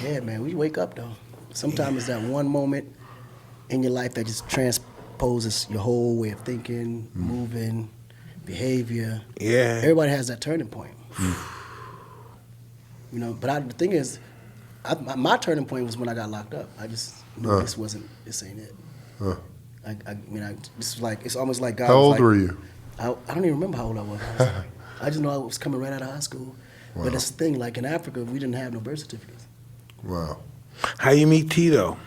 Yeah, man, we wake up though. Sometimes it's that one moment in your life that just transposes your whole way of thinking, moving, behavior. Yeah. Everybody has that turning point. You know, but the thing is, my turning point was when I got locked up. I just knew this ain't it. It's almost like God. How old were you? I don't even remember how old I was. I just know I was coming right out of high school. Wow. But that's the thing, like in Africa, we didn't have no birth certificates. Wow. How you meet Tito?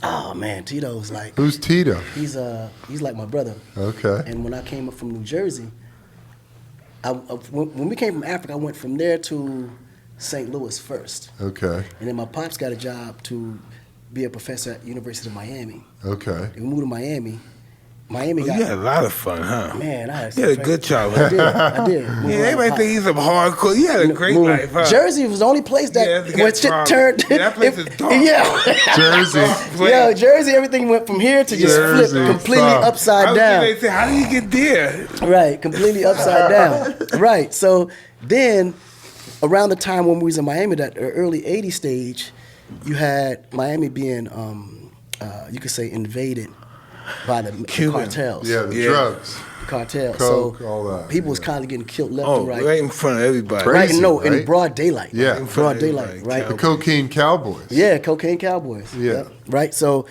Oh man, Tito's like. Who's Tito? He's like my brother. Okay. And when I came up from New Jersey, when we came from Africa, I went from there to St. Louis first. Okay. And then my pops got a job to be a professor at University of Miami. Okay. And we moved to Miami. You had a lot of fun, huh? Man, I had a good childhood. I did. Yeah, everybody think he's a hardcore. You had a great life, huh? Jersey was the only place that turned. Yeah, that place is dark. Yeah. Jersey. Yeah, Jersey, everything went from here to just flip completely upside down. They say, how do you get there? Right, completely upside down. Right, so then around the time when we was in Miami, that early 80s stage, you had Miami being, you could say, invaded by the cartels. Yeah, the drugs. The cartels. Coke, so all that. People was kind of getting killed left and right. Right in front of everybody. Crazy, in broad daylight. Yeah. In broad daylight, right? The cocaine cowboys. Yeah, cocaine cowboys. Yeah. Yep. Right, so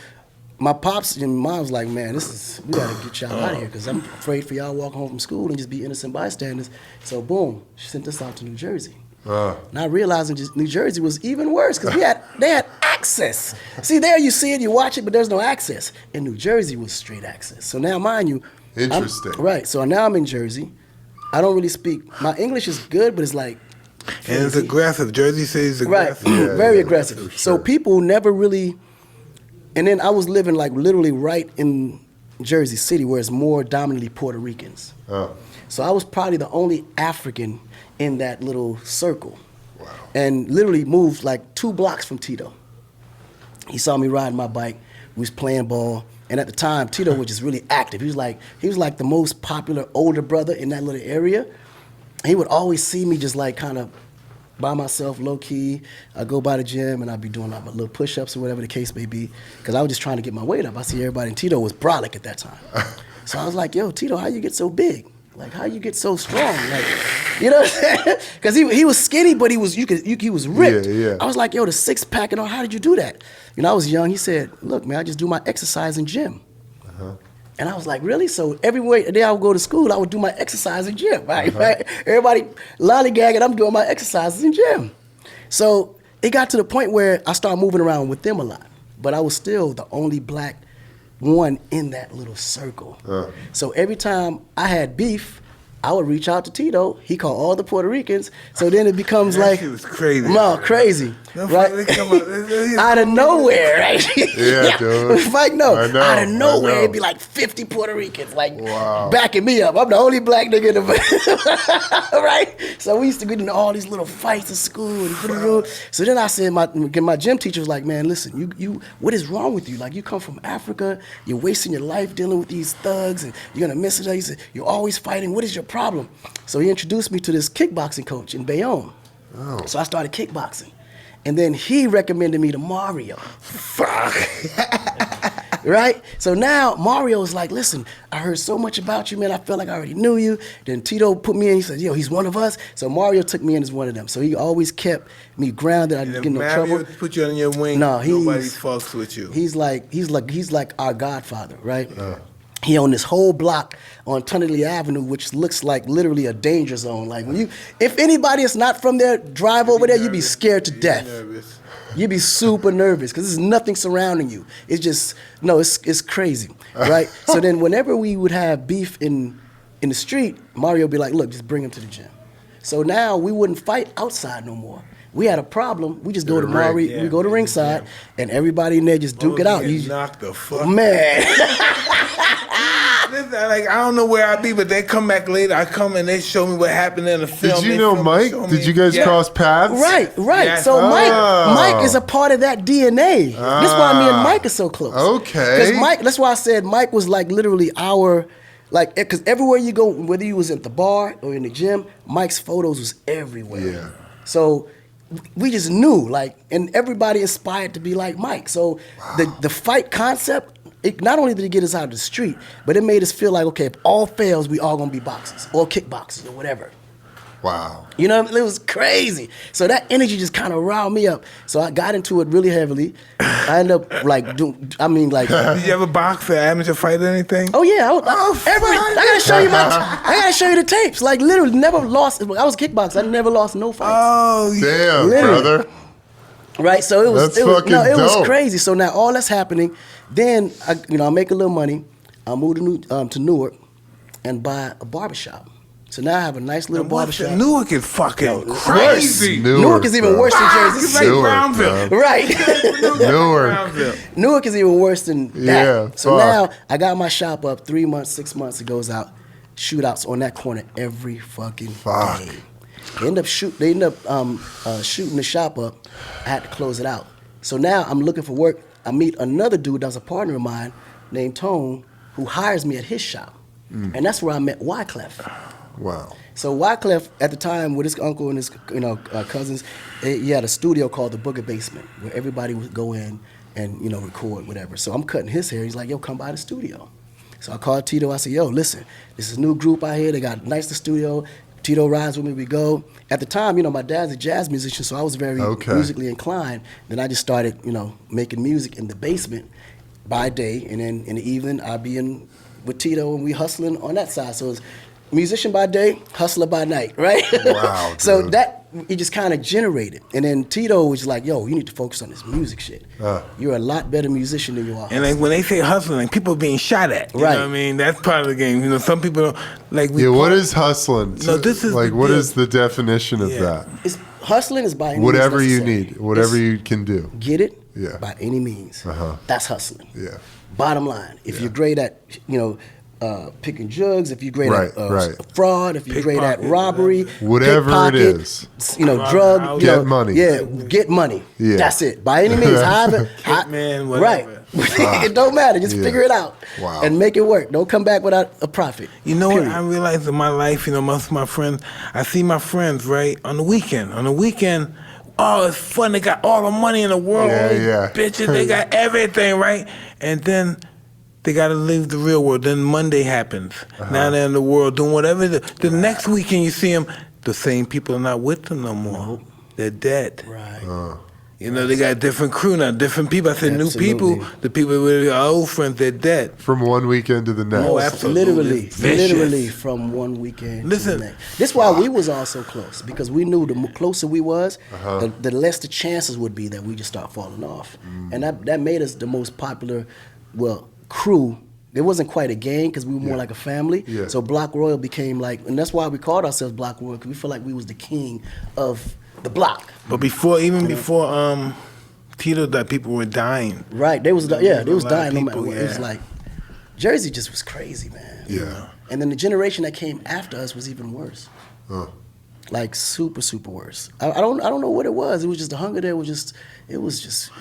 my pops and mom was like, man, we gotta get y'all out of here because I'm afraid for y'all walking home from school and just be innocent bystanders. So boom, she sent us out to New Jersey. Not realizing New Jersey was even worse because they had access. See, there you see it, you watch it, but there's no access. In New Jersey was straight access. So now, mind you, interesting. Right. So now I'm in Jersey. I don't really speak. My English is good, but it's like. And it's aggressive. Jersey City's aggressive. Right. Yeah, very aggressive. Sure. So people never really. And then I was living like literally right in Jersey City, where it's more dominantly Puerto Ricans. Oh. So I was probably the only African in that little circle. Wow. And literally moved like 2 blocks from Tito. He saw me riding my bike. We was playing ball. And at the time, Tito was just really active. He was like the most popular older brother in that little area. He would always see me just like kind of by myself, low key. I'd go by the gym and I'd be doing like my little push-ups or whatever the case may be. Because I was just trying to get my weight up. I see everybody. And Tito was brolic at that time. So I was like, yo, Tito, how you get so big? Like, how you get so strong? Like, you know what I'm saying? Because he was skinny, but he was ripped. Yeah. I was like, yo, the 6-pack and all, how did you do that? You know, I was young. He said, look, man, I just do my exercise in gym. And I was like, really? So every day I would go to school, I would do my exercise in gym, right? Everybody lollygagging, I'm doing my exercises in gym. So it got to the point where I started moving around with them a lot. But I was still the only black one in that little circle. So every time I had beef, I would reach out to Tito. He called all the Puerto Ricans. So then it becomes that shit was crazy. No, crazy. Right? Out of nowhere, right? Yeah, dude. Mike, no. Out of nowhere, know. it'd be like 50 Puerto Ricans, like backing me up. I'm the only black nigga in the right? So we used to get into all these little fights in school. So then I said, my gym teacher was like, man, listen, you, what is wrong with you? Like, you come from Africa, you're wasting your life dealing with these thugs, and you're gonna miss it. He said, you're always fighting. What is your problem? So he introduced me to this kickboxing coach in Bayonne. Oh. So I started kickboxing. And then he recommended me to Mario. Fuck. Right? So now Mario's like, listen, I heard so much about you, man. I felt like I already knew you. Then Tito put me in. He said, yo, he's one of us. So Mario took me in as one of them. So he always kept me grounded. I didn't get no trouble. Put you on your wing. No, nobody fucks with you. He's like our godfather, right? He owned this whole block on Tunnelly Avenue, which looks like literally a danger zone. Like if anybody is not from there, drive over there, you'd be scared to death. Nervous. You'd be super nervous because there's nothing surrounding you. It's just it's crazy, right? So then whenever we would have beef in the street, Mario would be like, look, just bring him to the gym. So now we wouldn't fight outside no more. We had a problem. We just go to Mario, we go to ringside, and everybody in there just duke it out. You knock the fuck. Man. Like, I don't know where I be, but they come back later. I come and they show me what happened in the film. Did you know Mike? Did you guys cross paths? Right. Yeah. So Mike is a part of that DNA. That's why me and Mike are so close. Okay. Because that's why I said Mike was like literally because everywhere you go, whether you was at the bar or in the gym, Mike's photos was everywhere. Yeah. So we just knew, like, and everybody aspired to be like Mike. So the fight concept, it not only did it get us out of the street, but it made us feel like, okay, if all fails, we all gonna be boxers or kickboxers or whatever. Wow. You know, it was crazy. So that energy just kind of riled me up. So I got into it really heavily. I ended up Did you ever box or amateur fight or anything? Oh yeah, I gotta show you I gotta show you the tapes. Like literally, never lost. I was a kickboxer. I never lost no fights. Oh, damn, literally. brother. Right. So it was dope. crazy. So now all that's happening. Then I make a little money. I move to Newark and buy a barbershop. So now I have a nice little barbershop. Newark is fucking crazy. Newark is even worse than Jersey It's City. like Brownville. Right. Newark. Newark is even worse than that. Yeah, so fuck. now I got my shop up 3 months, 6 months. It goes out. Shootouts on that corner every fucking day. They end up shooting the shop up. I had to close it out. So now I'm looking for work. I meet another dude that's a partner of mine named Tone, who hires me at his shop. And that's where I met Wyclef. Wow. So Wyclef, at the time, with his uncle and his cousins, he had a studio called the Booger Basement, where everybody would go in and record whatever. So I'm cutting his hair. He's like, "Yo, come by the studio." So I called Tito. I said, "Yo, listen, this is a new group out here. They got a nice studio. Tito rides with me. We go." At the time, my dad's a jazz musician, so I was very musically inclined. Then I just started, making music in the basement by day, and then in the evening I'd be in with Tito and we hustling on that side. So it's musician by day, hustler by night, right? Wow. So dude. it just kind of generated. And then Tito was like, "Yo, you need to focus on this music shit. You're a lot better musician than you are." And like when they say hustling, people are being shot at. You know what I mean? That's part of the game. Some people don't like. What is hustling? No, this is like what is the definition of that? Hustling is by any whatever means you necessary. need, whatever you can do. Get it? Yeah. By any means. That's hustling. Yeah. Bottom line, if you're great at picking jugs, if you're great at fraud, if you're great at robbery, whatever it is, drug, get money. Yeah, get money. Yeah. That's it. By any means, man, whatever. Right. It don't matter. Just figure it out and make it work. Don't come back without a profit. You know what I realized in my life? Most of my friends, I see my friends right on the weekend. On the weekend. Oh, it's fun. They got all the money in the world. Yeah. Bitches, they got everything, right? And then they got to leave the real world. Then Monday happens. Now they're in the world doing whatever. The next weekend you see them, the same people are not with them no more. They're dead. Right. They got a different crew now, different people. I said new people. The people with our old friends, they're dead. From one weekend to the next. Oh, absolutely. Literally from one weekend to the next. This is why we was all so close, because we knew the closer we was, the less the chances would be that we just start falling off. And that made us the most popular, crew. It wasn't quite a gang because we were more like a family. Yeah. So Block Royal became and that's why we called ourselves Block Royal, because we feel like we was the king of the block. But before Tito died, people were dying. Right, they was dying. No matter what. It was like Jersey just was crazy, man. Yeah. And then the generation that came after us was even worse. Like super, super worse. I don't know what it was. It was just the hunger there was just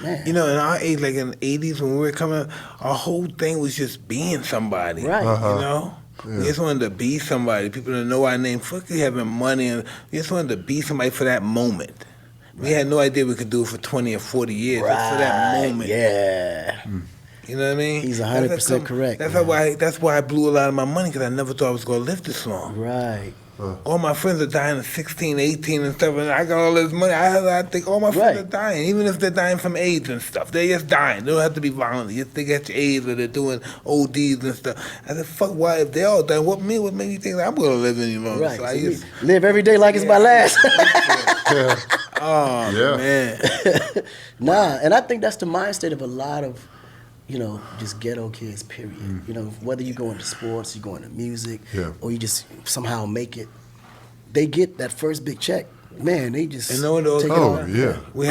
man. In our age, like in the 80s when we were coming up, our whole thing was just being somebody. Right. We just wanted to be somebody. People didn't know our name. Fuck you having money. And we just wanted to be somebody for that moment. We had no idea we could do it for 20 or 40 years. Just for that moment. Yeah. You know what I mean? He's 100% correct. That's why I blew a lot of my money, because I never thought I was going to live this long. Right. All my friends are dying at 16, 18 and stuff, and I got all this money. I think all my friends are dying, even if they're dying from AIDS and stuff. They're just dying. They don't have to be violent. They get AIDS or they're doing ODs and stuff. I said, fuck, why? If they're all dying, what made me think that I'm going to live any longer? Right. So live every day like it's my last. Man. Nah, and I think that's the mind state of a lot of, just ghetto kids, period. Whether you go into sports, you go into music, or you just somehow make it, they get that first big check. Man, they just take it on. We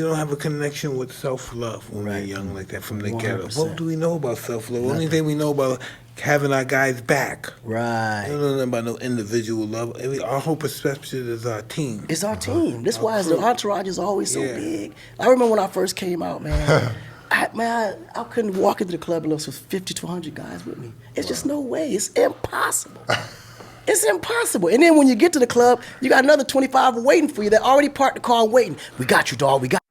don't have a connection with self-love when we're young like that from the ghetto. What do we know about self-love? The only thing we know about having our guys back. Right. We don't know nothing about no individual love. Our whole perspective is our team. It's our team. That's why the entourage is always so big. I remember when I first came out, man. I couldn't walk into the club unless there was 50 to 100 guys with me. It's just no way. It's impossible. It's impossible. And then when you get to the club, you got another 25 waiting for you that already parked the car waiting. We got you, dog. We got